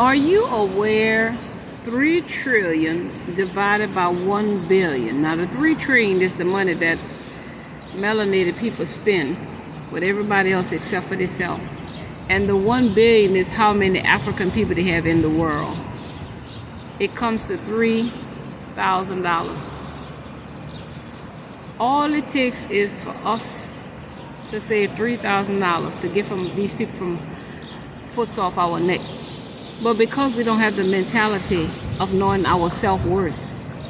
Are you aware 3 trillion divided by 1 billion? Now the 3 trillion is the money that melanated people spend with everybody else except for themselves. And the 1 billion is how many African people they have in the world. It comes to $3,000. All it takes is for us to save $3,000 to get these people from foots off our neck. But because we don't have the mentality of knowing our self-worth,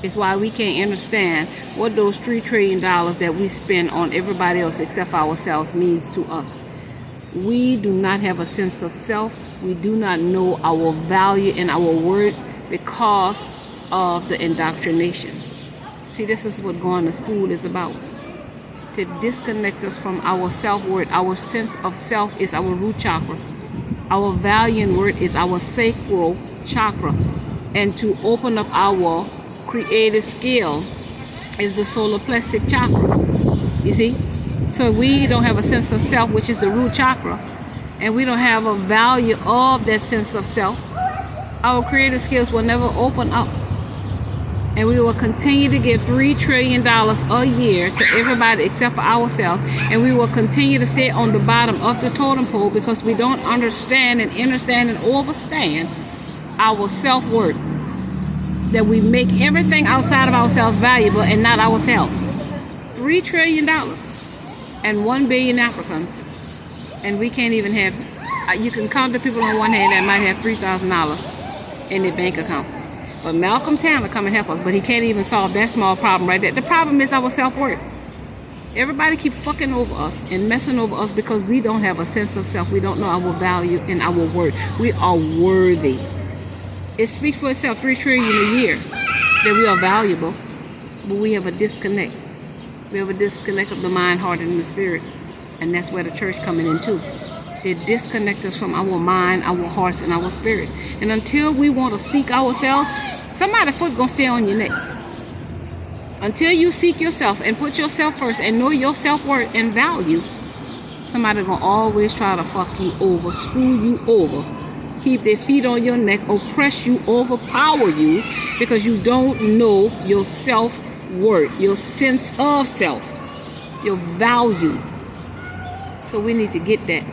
it's why we can't understand what those $3 trillion that we spend on everybody else except for ourselves means to us. We do not have a sense of self. We do not know our value and our worth because of the indoctrination. See, this is what going to school is about. To disconnect us from our self-worth. Our sense of self is our root chakra. Our value and worth is our sacral chakra. And to open up our creative skill is the solar plexus chakra. You see? So we don't have a sense of self, which is the root chakra, and we don't have a value of that sense of self. Our creative skills will never open up. And we will continue to give $3 trillion a year to everybody except for ourselves. And we will continue to stay on the bottom of the totem pole because we don't understand and overstand our self-worth. That we make everything outside of ourselves valuable and not ourselves. $3 trillion and 1 billion Africans. And we can't even have, you can count the people on one hand that might have $3,000 in their bank account. But Malcolm Tanner come and help us, but he can't even solve that small problem right there. The problem is our self-worth. Everybody keep fucking over us and messing over us because we don't have a sense of self. We don't know our value and our worth. We are worthy. It speaks for itself, 3 trillion a year, that we are valuable, but we have a disconnect. We have a disconnect of the mind, heart, and the spirit. And that's where the church coming in too. They disconnect us from our mind, our hearts, and our spirit. And until we want to seek ourselves, somebody's foot gonna stay on your neck. Until you seek yourself and put yourself first and know your self-worth and value, somebody's gonna always try to fuck you over, screw you over, keep their feet on your neck, oppress you, overpower you, because you don't know your self-worth, your sense of self, your value. So we need to get that.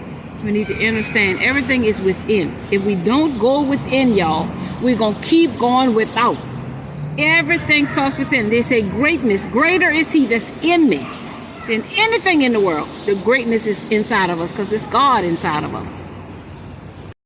We need to understand everything is within. If we don't go within, y'all, we're going to keep going without. Everything starts within. They say greatness, greater is he that's in me than anything in the world. The greatness is inside of us because it's God inside of us.